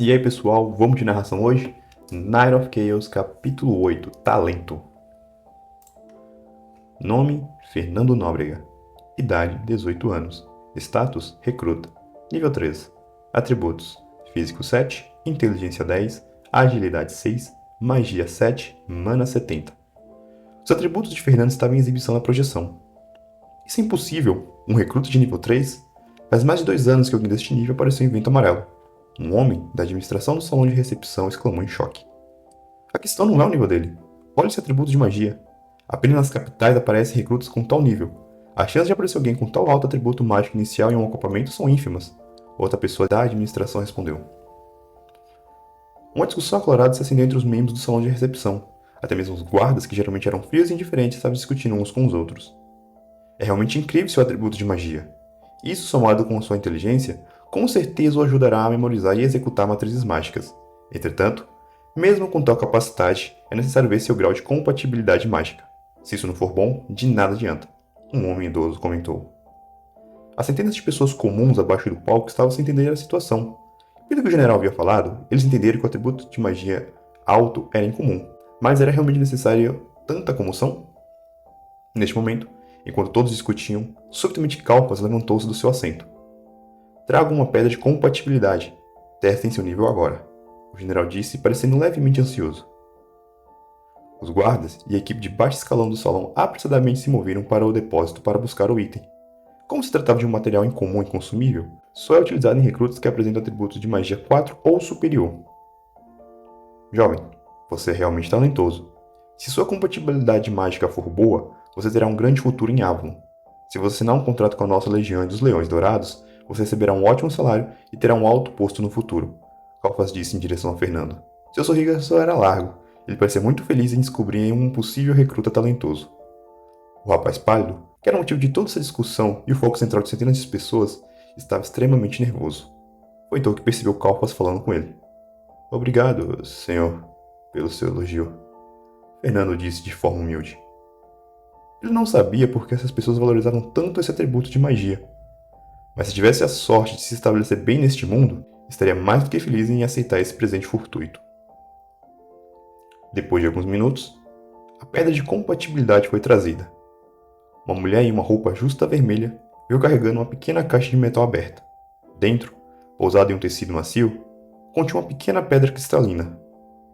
E aí pessoal, vamos de narração hoje? Night of Chaos, capítulo 8, Talento. Nome, Fernando Nóbrega. Idade, 18 anos. Status, recruta. Nível 3. Atributos, Físico 7, Inteligência 10, Agilidade 6, Magia 7, Mana 70. Os atributos de Fernando estavam em exibição na projeção. Isso é impossível, um recruta de nível 3? Faz mais de 2 anos que alguém deste nível apareceu em Vento Amarelo. Um homem da administração do salão de recepção exclamou em choque. A questão não é o nível dele. Olha esse atributo de magia. Apenas nas capitais aparecem recrutas com tal nível. As chances de aparecer alguém com tal alto atributo mágico inicial em um acampamento são ínfimas. Outra pessoa da administração respondeu. Uma discussão acalorada se acendeu entre os membros do salão de recepção. Até mesmo os guardas, que geralmente eram frios e indiferentes, estavam discutindo uns com os outros. É realmente incrível seu atributo de magia. Isso, somado com sua inteligência, com certeza o ajudará a memorizar e executar matrizes mágicas. Entretanto, mesmo com tal capacidade, é necessário ver seu grau de compatibilidade mágica. Se isso não for bom, de nada adianta, um homem idoso comentou. As centenas de pessoas comuns abaixo do palco estavam sem entender a situação. Pelo que o general havia falado, eles entenderam que o atributo de magia alto era incomum, mas era realmente necessária tanta comoção? Neste momento, enquanto todos discutiam, subitamente Calpas levantou-se do seu assento. Trago uma pedra de compatibilidade. Testem seu nível agora, o general disse, parecendo levemente ansioso. Os guardas e a equipe de baixo escalão do salão apressadamente se moveram para o depósito para buscar o item. Como se tratava de um material incomum e consumível, só é utilizado em recrutas que apresentam atributos de magia 4 ou superior. Jovem, você é realmente talentoso. Se sua compatibilidade mágica for boa, você terá um grande futuro em Avalon. Se você assinar um contrato com a nossa Legião dos Leões Dourados, você receberá um ótimo salário e terá um alto posto no futuro, Calfas disse em direção a Fernando. Seu sorriso era largo. Ele parecia muito feliz em descobrir um possível recruta talentoso. O rapaz pálido, que era o motivo de toda essa discussão e o foco central de centenas de pessoas, estava extremamente nervoso. Foi então que percebeu Calfas falando com ele. Obrigado, senhor, pelo seu elogio, Fernando disse de forma humilde. Ele não sabia por que essas pessoas valorizavam tanto esse atributo de magia. Mas se tivesse a sorte de se estabelecer bem neste mundo, estaria mais do que feliz em aceitar esse presente fortuito. Depois de alguns minutos, a pedra de compatibilidade foi trazida. Uma mulher em uma roupa justa vermelha veio carregando uma pequena caixa de metal aberta. Dentro, pousada em um tecido macio, continha uma pequena pedra cristalina.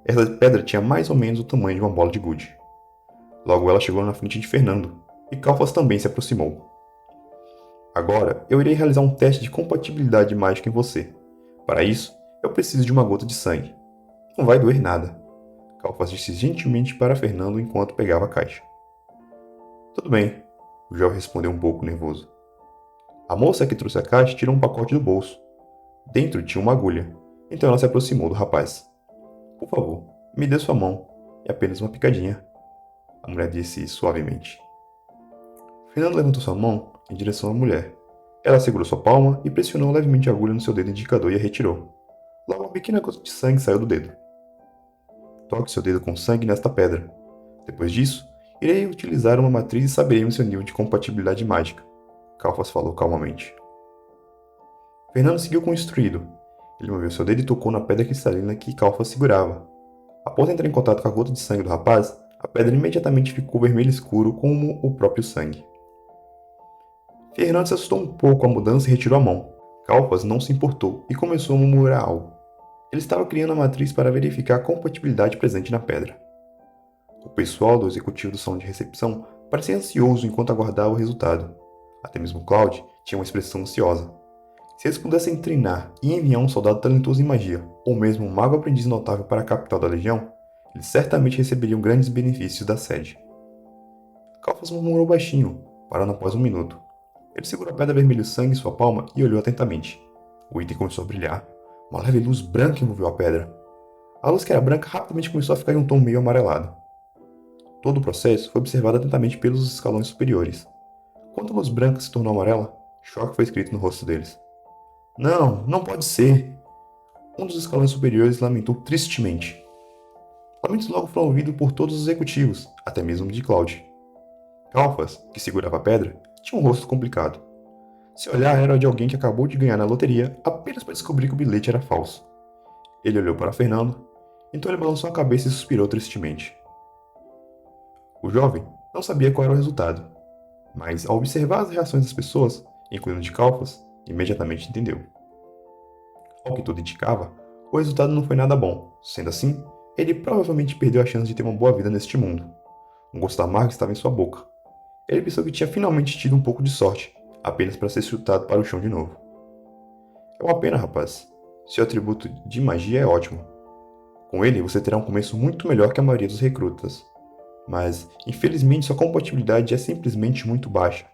Essa pedra tinha mais ou menos o tamanho de uma bola de gude. Logo ela chegou na frente de Fernando, e Calfas também se aproximou. Agora, eu irei realizar um teste de compatibilidade mágica em você. Para isso, eu preciso de uma gota de sangue. Não vai doer nada. Calfas disse gentilmente para Fernando enquanto pegava a caixa. Tudo bem, o jovem respondeu um pouco nervoso. A moça que trouxe a caixa tirou um pacote do bolso. Dentro tinha uma agulha, então ela se aproximou do rapaz. Por favor, me dê sua mão. É apenas uma picadinha. A mulher disse suavemente. Fernando levantou sua mão em direção à mulher. Ela segurou sua palma e pressionou levemente a agulha no seu dedo indicador e a retirou. Logo uma pequena gota de sangue saiu do dedo. Toque seu dedo com sangue nesta pedra. Depois disso, irei utilizar uma matriz e saberemos seu nível de compatibilidade mágica, Calfas falou calmamente. Fernando seguiu como instruído. Ele moveu seu dedo e tocou na pedra cristalina que Calfas segurava. Após entrar em contato com a gota de sangue do rapaz, a pedra imediatamente ficou vermelho escuro como o próprio sangue. Fernando se assustou um pouco com a mudança e retirou a mão. Calfas não se importou e começou a murmurar algo. Ele estava criando a matriz para verificar a compatibilidade presente na pedra. O pessoal do executivo do salão de recepção parecia ansioso enquanto aguardava o resultado. Até mesmo Claude tinha uma expressão ansiosa. Se eles pudessem treinar e enviar um soldado talentoso em magia, ou mesmo um mago aprendiz notável para a capital da Legião, eles certamente receberiam grandes benefícios da sede. Calfas murmurou baixinho, parando após um minuto. Ele segurou a pedra vermelha sangue em sua palma e olhou atentamente. O item começou a brilhar. Uma leve luz branca envolveu a pedra. A luz que era branca rapidamente começou a ficar em um tom meio amarelado. Todo o processo foi observado atentamente pelos escalões superiores. Quando a luz branca se tornou amarela, choque foi escrito no rosto deles. Não, não pode ser! Um dos escalões superiores lamentou tristemente. Lamentos logo foram ouvidos por todos os executivos, até mesmo de Claude. Calfas, que segurava a pedra, tinha um rosto complicado. Seu olhar era de alguém que acabou de ganhar na loteria apenas para descobrir que o bilhete era falso. Ele olhou para Fernando, então ele balançou a cabeça e suspirou tristemente. O jovem não sabia qual era o resultado, mas ao observar as reações das pessoas, incluindo de Calfas, imediatamente entendeu. Ao que tudo indicava, o resultado não foi nada bom. Sendo assim, ele provavelmente perdeu a chance de ter uma boa vida neste mundo. Um gosto amargo estava em sua boca. Ele pensou que tinha finalmente tido um pouco de sorte, apenas para ser chutado para o chão de novo. É uma pena, rapaz. Seu atributo de magia é ótimo. Com ele, você terá um começo muito melhor que a maioria dos recrutas. Mas, infelizmente, sua compatibilidade é simplesmente muito baixa.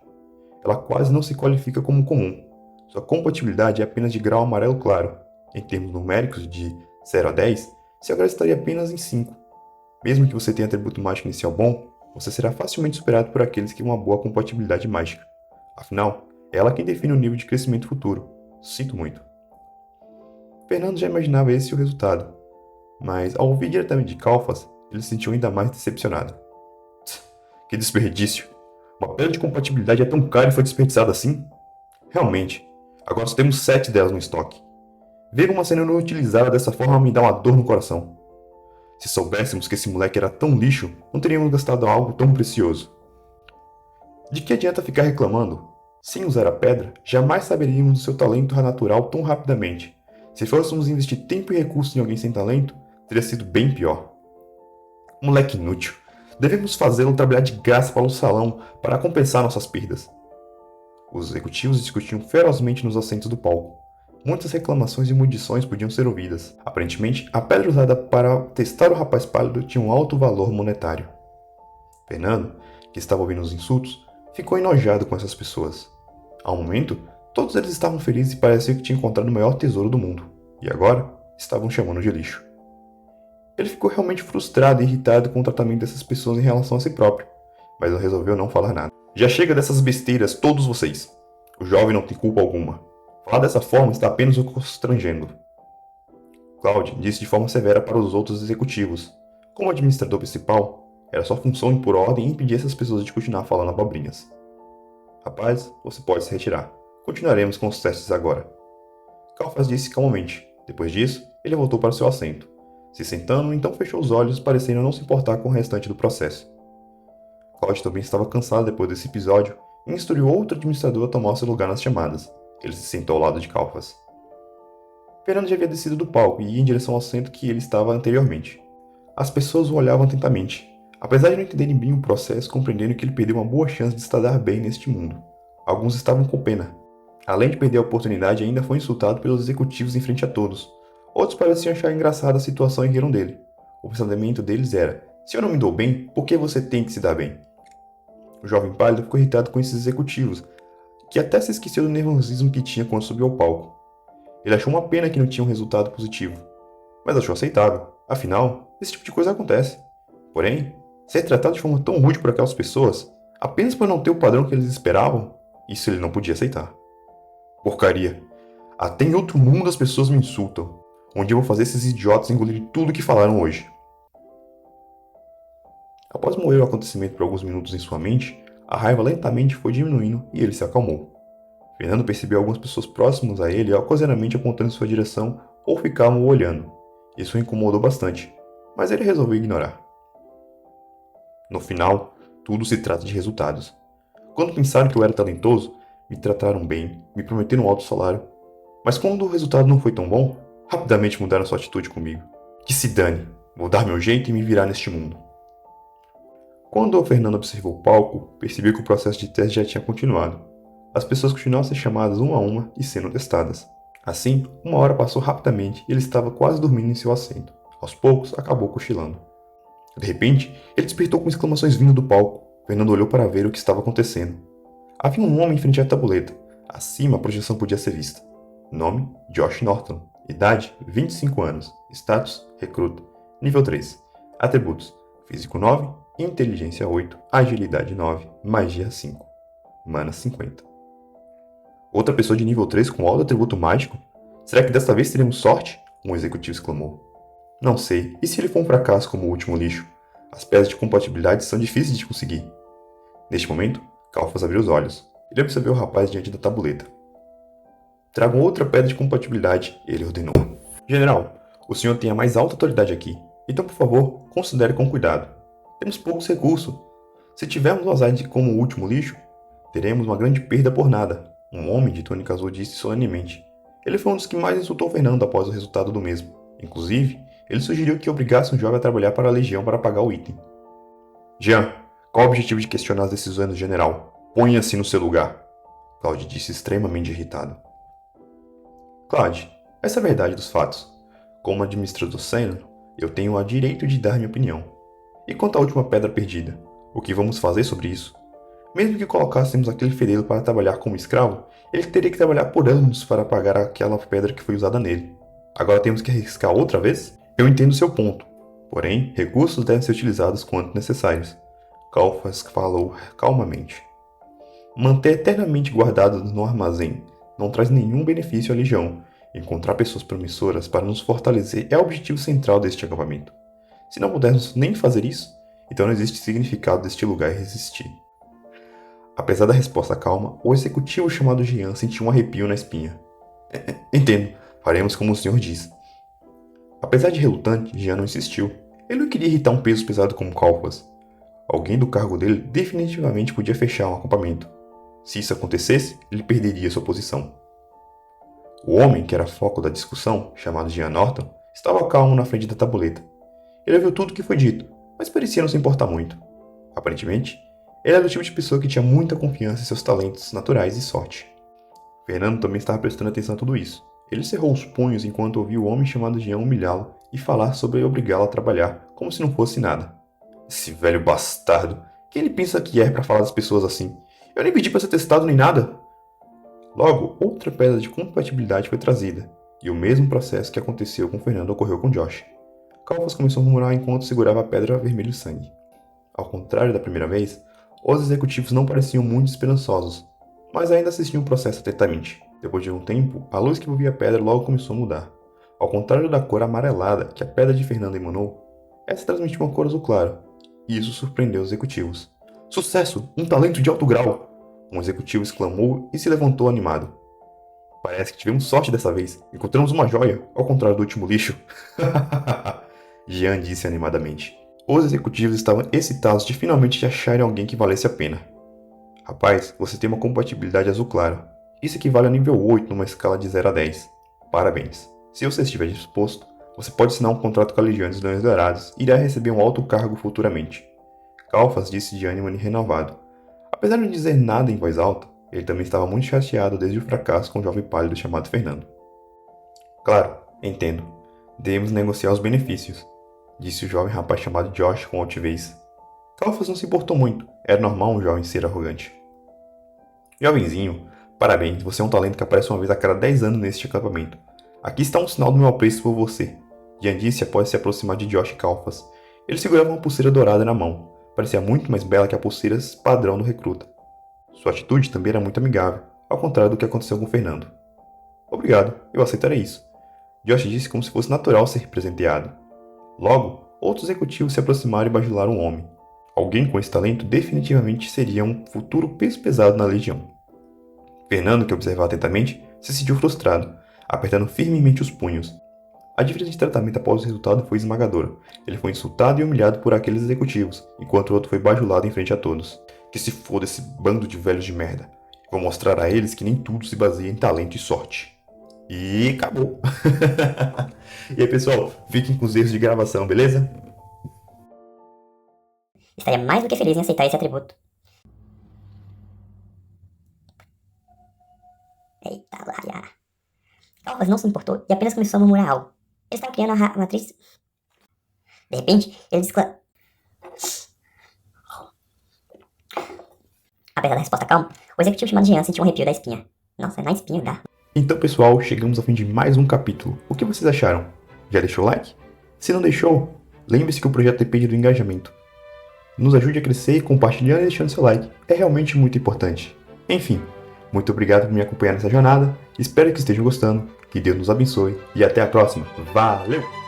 Ela quase não se qualifica como comum. Sua compatibilidade é apenas de grau amarelo claro. Em termos numéricos, de 0 a 10, seu grau estaria apenas em 5. Mesmo que você tenha atributo mágico inicial bom, você será facilmente superado por aqueles que têm uma boa compatibilidade mágica. Afinal, é ela quem define o nível de crescimento futuro. Sinto muito. Fernando já imaginava esse o resultado, mas ao ouvir diretamente de Calfas, ele se sentiu ainda mais decepcionado. Que desperdício! Uma pedra de compatibilidade é tão cara e foi desperdiçada assim? Realmente, agora só temos 7 delas no estoque. Ver uma cena não utilizada dessa forma me dá uma dor no coração. Se soubéssemos que esse moleque era tão lixo, não teríamos gastado algo tão precioso. De que adianta ficar reclamando? Sem usar a pedra, jamais saberíamos do seu talento natural tão rapidamente. Se fôssemos investir tempo e recursos em alguém sem talento, teria sido bem pior. Moleque inútil. Devemos fazê-lo trabalhar de graça para o salão para compensar nossas perdas. Os executivos discutiam ferozmente nos assentos do palco. Muitas reclamações e munições podiam ser ouvidas. Aparentemente, a pedra usada para testar o rapaz pálido tinha um alto valor monetário. Fernando, que estava ouvindo os insultos, ficou enojado com essas pessoas. Ao momento, todos eles estavam felizes e parecia que tinham encontrado o maior tesouro do mundo. E agora, estavam chamando de lixo. Ele ficou realmente frustrado e irritado com o tratamento dessas pessoas em relação a si próprio, mas resolveu não falar nada. Já chega dessas besteiras, todos vocês. O jovem não tem culpa alguma. Falar dessa forma está apenas o constrangendo. Claude disse de forma severa para os outros executivos. Como administrador principal, era sua função impor ordem e impedir essas pessoas de continuar falando abobrinhas. Rapaz, você pode se retirar. Continuaremos com os testes agora. Calfas disse calmamente. Depois disso, ele voltou para seu assento. Se sentando, então fechou os olhos, parecendo não se importar com o restante do processo. Claude também estava cansado depois desse episódio e instruiu outro administrador a tomar seu lugar nas chamadas. Ele se sentou ao lado de Calfas. Fernando já havia descido do palco e ia em direção ao assento que ele estava anteriormente. As pessoas o olhavam atentamente. Apesar de não entenderem bem o processo, compreenderam que ele perdeu uma boa chance de se dar bem neste mundo. Alguns estavam com pena. Além de perder a oportunidade, ainda foi insultado pelos executivos em frente a todos. Outros pareciam achar engraçada a situação e riram dele. O pensamento deles era: se eu não me dou bem, por que você tem que se dar bem? O jovem pálido ficou irritado com esses executivos, que até se esqueceu do nervosismo que tinha quando subiu ao palco. Ele achou uma pena que não tinha um resultado positivo, mas achou aceitável. Afinal, esse tipo de coisa acontece. Porém, ser tratado de forma tão rude por aquelas pessoas, apenas por não ter o padrão que eles esperavam, isso ele não podia aceitar. Porcaria! Até em outro mundo as pessoas me insultam. Onde eu vou fazer esses idiotas engolirem tudo que falaram hoje. Após moer o acontecimento por alguns minutos em sua mente, a raiva lentamente foi diminuindo e ele se acalmou. Fernando percebeu algumas pessoas próximas a ele ocasionalmente apontando em sua direção ou ficavam o olhando. Isso o incomodou bastante, mas ele resolveu ignorar. No final, tudo se trata de resultados. Quando pensaram que eu era talentoso, me trataram bem, me prometeram um alto salário, mas quando o resultado não foi tão bom, rapidamente mudaram sua atitude comigo. Que se dane, vou dar meu jeito e me virar neste mundo. Quando o Fernando observou o palco, percebeu que o processo de teste já tinha continuado. As pessoas continuavam a ser chamadas uma a uma e sendo testadas. Assim, uma hora passou rapidamente e ele estava quase dormindo em seu assento. Aos poucos, acabou cochilando. De repente, ele despertou com exclamações vindo do palco. Fernando olhou para ver o que estava acontecendo. Havia um homem em frente à tabuleta. Acima, a projeção podia ser vista. Nome: Josh Norton. Idade: 25 anos. Status: recruta. Nível 3. Atributos: Físico 9, Inteligência 8, Agilidade 9, Magia 5. Mana 50. Outra pessoa de nível 3 com alto atributo mágico? Será que desta vez teremos sorte? Um executivo exclamou. Não sei. E se ele for um fracasso como o último lixo? As pedras de compatibilidade são difíceis de conseguir. Neste momento, Calfas abriu os olhos. Ele observou o rapaz diante da tabuleta. Tragam outra pedra de compatibilidade, ele ordenou. General, O senhor tem a mais alta autoridade aqui, então por favor, considere com cuidado. Temos poucos recursos. Se tivermos o Osaide como o último lixo, teremos uma grande perda por nada, um homem de túnica azul disse solenemente. Ele foi um dos que mais insultou Fernando após o resultado do mesmo. Inclusive, ele sugeriu que obrigasse um jovem a trabalhar para a Legião para pagar o item. Jean, qual o objetivo de questionar as decisões do general? Ponha-se no seu lugar. Claude disse extremamente irritado. Claude, essa é a verdade dos fatos. Como administrador sênior, eu tenho o direito de dar minha opinião. E quanto à última pedra perdida? O que vamos fazer sobre isso? Mesmo que colocássemos aquele fedelo para trabalhar como escravo, ele teria que trabalhar por anos para pagar aquela pedra que foi usada nele. Agora temos que arriscar outra vez? Eu entendo seu ponto. Porém, recursos devem ser utilizados quanto necessários. Calfas falou calmamente. Manter eternamente guardados no armazém não traz nenhum benefício à Legião. Encontrar pessoas promissoras para nos fortalecer é o objetivo central deste acampamento. Se não pudermos nem fazer isso, então não existe significado deste lugar resistir. Apesar da resposta calma, o executivo chamado Jean sentiu um arrepio na espinha. Entendo, faremos como o senhor diz. Apesar de relutante, Jean não insistiu. Ele não queria irritar um peso pesado como Calfas. Alguém do cargo dele definitivamente podia fechar um acampamento. Se isso acontecesse, ele perderia sua posição. O homem, que era foco da discussão, chamado Jean Norton, estava calmo na frente da tabuleta. Ele ouviu tudo o que foi dito, mas parecia não se importar muito. Aparentemente, ele era o tipo de pessoa que tinha muita confiança em seus talentos naturais e sorte. Fernando também estava prestando atenção a tudo isso. Ele cerrou os punhos enquanto ouvia o homem chamado Jean humilhá-lo e falar sobre obrigá-lo a trabalhar, como se não fosse nada. Esse velho bastardo, quem ele pensa que é para falar das pessoas assim? Eu nem pedi para ser testado nem nada. Logo, outra pedra de compatibilidade foi trazida, e o mesmo processo que aconteceu com Fernando ocorreu com Josh. Calfas começou a murmurar enquanto segurava a pedra vermelha de sangue. Ao contrário da primeira vez, os executivos não pareciam muito esperançosos, mas ainda assistiam o processo atentamente. Depois de um tempo, a luz que envolvia a pedra logo começou a mudar. Ao contrário da cor amarelada que a pedra de Fernando emanou, essa transmitia uma cor azul claro, e isso surpreendeu os executivos. Sucesso! Um talento de alto grau! Um executivo exclamou e se levantou animado. Parece que tivemos sorte dessa vez. Encontramos uma joia, ao contrário do último lixo. Jean disse animadamente. Os executivos estavam excitados de finalmente acharem alguém que valesse a pena. Rapaz, você tem uma compatibilidade azul claro. Isso equivale a nível 8 numa escala de 0 a 10. Parabéns. Se você estiver disposto, você pode assinar um contrato com a Legião dos Leões Dourados e irá receber um alto cargo futuramente. Calfas disse de ânimo renovado. Apesar de não dizer nada em voz alta, ele também estava muito chateado desde o fracasso com o jovem pálido chamado Fernando. Claro, entendo. Devemos negociar os benefícios, disse o jovem rapaz chamado Josh com altivez. Calfas não se importou muito, era normal um jovem ser arrogante. Jovenzinho, parabéns, você é um talento que aparece uma vez a cada 10 anos neste acampamento. Aqui está um sinal do meu apreço por você. Jean disse após se aproximar de Josh Calfas. Ele segurava uma pulseira dourada na mão. Parecia muito mais bela que a pulseira padrão do recruta. Sua atitude também era muito amigável, ao contrário do que aconteceu com Fernando. Obrigado, eu aceitarei isso. Josh disse como se fosse natural ser presenteado. Logo, outros executivos se aproximaram e bajularam o homem. Alguém com esse talento definitivamente seria um futuro peso pesado na Legião. Fernando, que observava atentamente, se sentiu frustrado, apertando firmemente os punhos. A diferença de tratamento após o resultado foi esmagadora. Ele foi insultado e humilhado por aqueles executivos, enquanto o outro foi bajulado em frente a todos. Que se foda esse bando de velhos de merda. Vou mostrar a eles que nem tudo se baseia em talento e sorte. E acabou. E aí, pessoal, fiquem com os erros de gravação, beleza? Estaria mais do que feliz em aceitar esse atributo. Eita, lá. Calvas não se importou e apenas começou a murmurar algo. Ele estava criando a matriz. De repente, ele Apesar da resposta calma, o executivo chamado Jean sentiu um arrepio da espinha. Nossa, é na espinha, dá. Então, pessoal, chegamos ao fim de mais um capítulo. O que vocês acharam? Já deixou o like? Se não deixou, lembre-se que o projeto depende do engajamento. Nos ajude a crescer compartilhando e deixando seu like. É realmente muito importante. Enfim, muito obrigado por me acompanhar nessa jornada. Espero que estejam gostando. Que Deus nos abençoe. E até a próxima. Valeu!